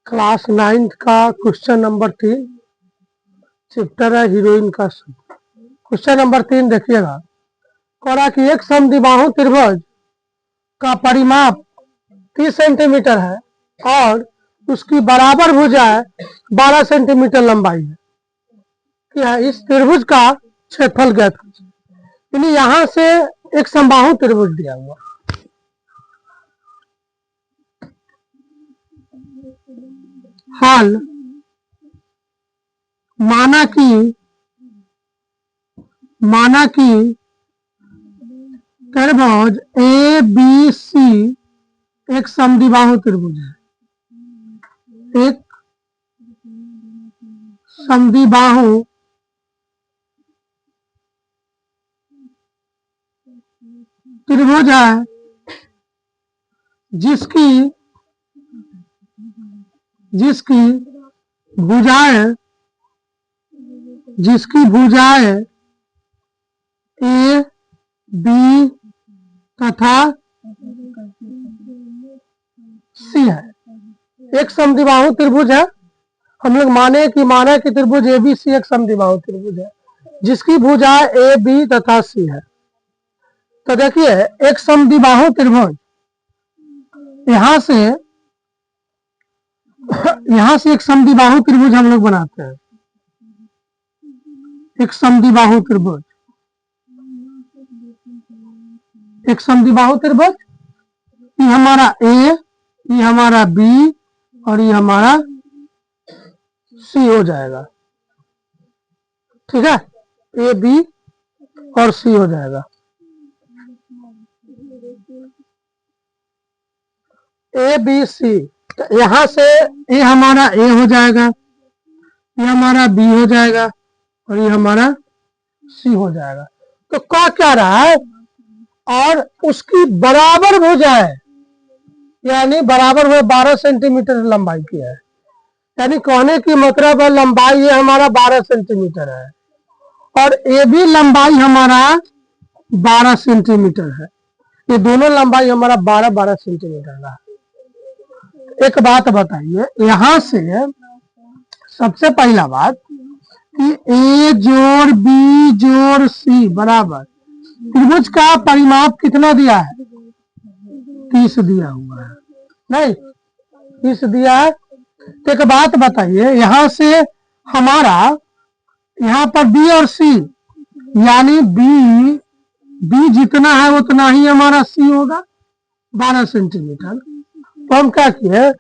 Class 9 का question number 3 chapter है heroine का सूत्र। क्वेश्चन नंबर 3 देखिएगा। कहा कि एक समद्विबाहु त्रिभुज का परिमाप 30 सेंटीमीटर है और उसकी बराबर भुजा 12 सेंटीमीटर लंबाई है। क्या है? इस त्रिभुज का क्षेत्रफल ज्ञात कीजिए। यानी यहां से एक समबाहु त्रिभुज दिया हुआ, हाल माना कि त्रिभुज ए बी सी एक समद्विबाहु त्रिभुज है। एक समद्विबाहु त्रिभुज है जिसकी भुजाएं ए बी तथा सी है। एक समद्विबाहु त्रिभुज है। हम लोग माना कि त्रिभुज ए बी सी एक समद्विबाहु त्रिभुज है जिसकी भुजाएं ए बी तथा सी है। तो देखिए, एक समद्विबाहु त्रिभुज यहां से एक समद्विबाहु त्रिभुज हम लोग बनाते हैं। एक समद्विबाहु त्रिभुज, ये हमारा ए, ये हमारा बी और ये हमारा सी हो जाएगा। ठीक है, ए बी और सी हो जाएगा। ए बी सी, तो यहां से ये हमारा ए हो जाएगा, ये हमारा बी हो जाएगा और ये हमारा सी हो जाएगा। तो क्या रहा है, और उसकी बराबर भुजाएं यानी बराबर हुए 12 सेंटीमीटर लंबाई की है। यानी कहने की मतलब है लंबाई ये हमारा 12 सेंटीमीटर है और ए बी लंबाई हमारा 12 सेंटीमीटर है। ये दोनों लंबाई हमारा 12-12 सेंटीमीटर का है। एक बात बताइए, यहां से सबसे पहला बात कि ए जोड़ बी जोड़ सी बराबर त्रिभुज का परिमाप कितना दिया है? 30 दिया हुआ है, नहीं 30 दिया है। तो एक बात बताइए, यहां से हमारा यहाँ पर बी और सी यानी बी जितना है उतना ही हमारा सी होगा 12 सेंटीमीटर। तो हम क्या किए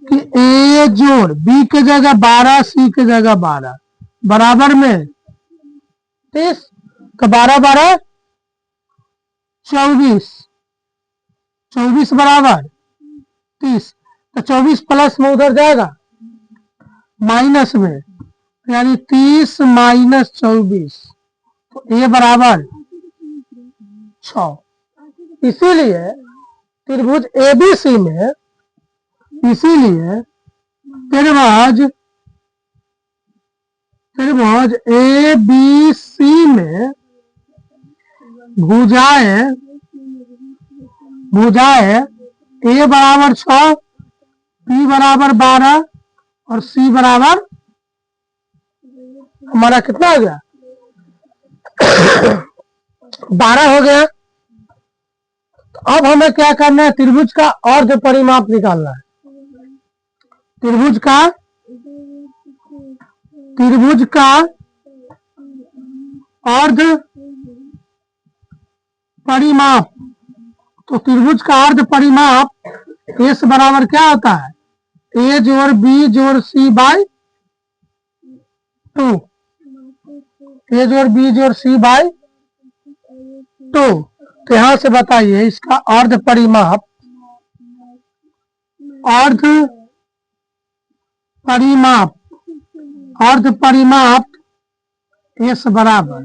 कि ए जोड़ बी के जगह 12 सी के जगह 12 बराबर में 30, तो 12-12 24 बराबर 30। तो 24 प्लस में उधर जाएगा माइनस में, यानी 30 माइनस 24, तो ए बराबर 6। इसीलिए त्रिभुज एबीसी में, इसीलिए त्रिभुज ए बी सी में भुजाएं ए बराबर 6, बी बराबर 12 और सी बराबर हमारा कितना हो गया 12 हो गया। तो अब हमें क्या करना है, त्रिभुज का अर्ध परिमाप निकालना है। त्रिभुज का अर्ध परिमाप। तो त्रिभुज का अर्ध परिमाप एस बराबर क्या होता है? ए जोड़ बी जोड़ सी बाई 2, ए जोड़ बी जोड़ सी बाई 2। तो यहां से बताइए इसका अर्ध परिमाप एस बराबर,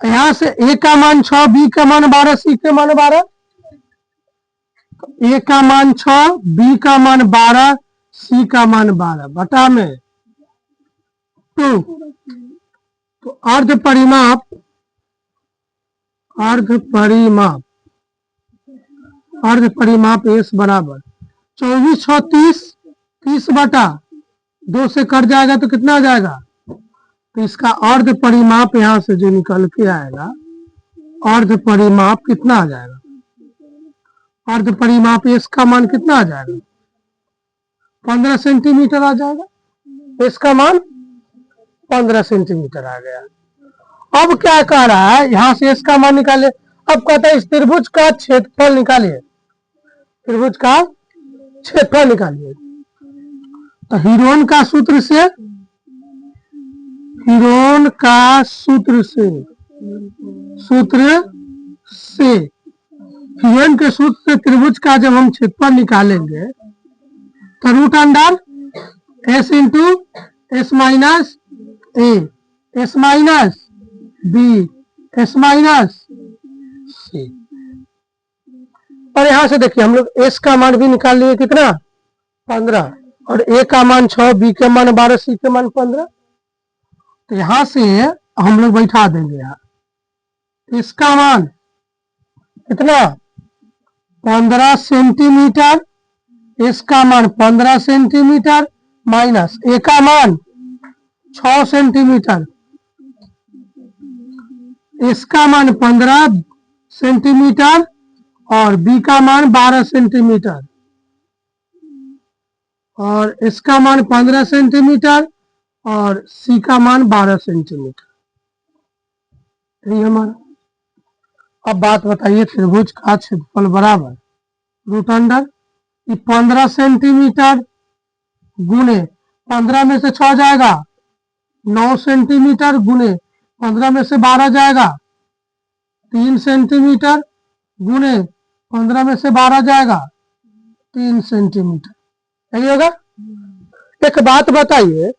यहां से ए का मान 6, बी का मान 12, सी का मान 12। ए का मान 6, बी का मान 12, सी का मान 12 बटा में 2। तो अर्ध परिमाप एस बराबर 24 6 30, 30/2 से कट जाएगा तो कितना आ जाएगा? तो इसका अर्ध परिमाप यहां से जो निकल के आएगा, अर्ध परिमाप कितना आ जाएगा? अर्ध परिमाप इसका मान कितना आ जाएगा? 15 सेंटीमीटर आ जाएगा। इसका मान 15 सेंटीमीटर आ गया। अब क्या कह रहा है, यहां से इसका मान निकाले। अब कहता है इस त्रिभुज का क्षेत्रफल निकालिए, त्रिभुज का क्षेत्रफल निकालिए। तो हीरोन का सूत्र से, हीरोन का सूत्र से, हीरोन के सूत्र से त्रिभुज का जब हम क्षेत्रफल निकालेंगे तो root under S into S minus A, S minus B, S minus C. और यहां से देखिए हम लोग एस का मान भी निकाल लिए, कितना? 15, और ए का मान 6, बी के मान 12, सी के मान 15। तो यहां से हम लोग बैठा देंगे यहाँ इसका मान कितना? 15 सेंटीमीटर, इसका मान 15 सेंटीमीटर, माइनस ए का मान 6 सेंटीमीटर, इसका मान 15 सेंटीमीटर, और बी का मान 12 सेंटीमीटर, और इसका मान 15 सेंटीमीटर, और सी का मान 12 सेंटीमीटर। ये हमारा। अब बात बताइए, त्रिभुज का क्षेत्रफल बराबर रूट अंडर 15 सेंटीमीटर गुने 15 में से 6 जाएगा, 9 सेंटीमीटर गुने 15 में से 12 जाएगा, 3 सेंटीमीटर गुने 15 में से 12 जाएगा, 3 सेंटीमीटर। यही होगा। एक बात बताइए,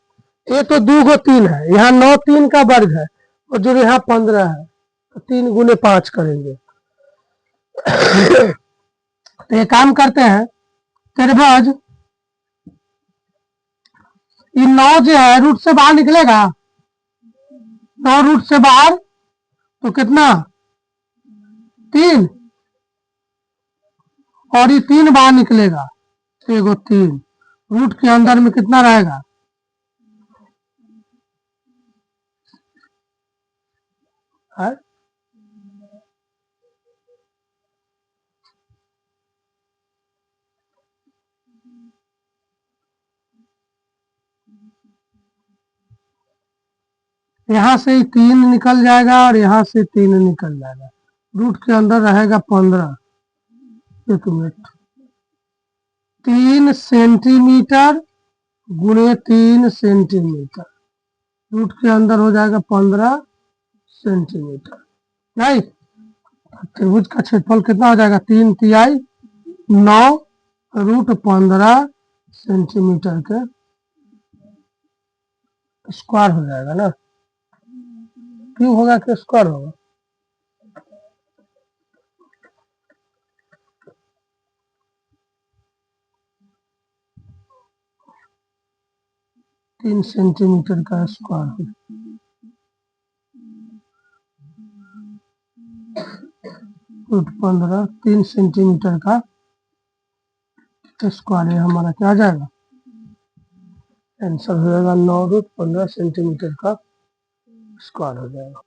ये तो 2 को 3 है, यहाँ 9 3 का वर्ग है, और जो यहाँ 15 है, तो 3 गुने 5 करेंगे। तो ये काम करते हैं, त्रिभुज ये 9 जो है रूट से बाहर निकलेगा, 9 रूट से बाहर तो कितना? 3, और ये 3 बाहर निकलेगा, एगो 3, रूट के अंदर में कितना रहेगा? है? यहां से 3 निकल जाएगा और यहां से 3 निकल जाएगा, रूट के अंदर रहेगा 15। 1 मिनट, 3 सेंटीमीटर गुणे 3 सेंटीमीटर, रूट के अंदर हो जाएगा 15 सेंटीमीटर। नहीं, त्रिभुज का क्षेत्रफल कितना हो जाएगा? 3 तिहाई 9 रूट 15 सेंटीमीटर के स्क्वायर हो जाएगा ना। क्यों होगा कि स्क्वायर होगा? तीन सेंटीमीटर का स्क्वायर हो, रूट 15 3 सेंटीमीटर का स्क्वायर है हमारा। क्या आ जाएगा? आंसर हो जाएगा 9 रूट 15 सेंटीमीटर का स्क्वायर हो जाएगा।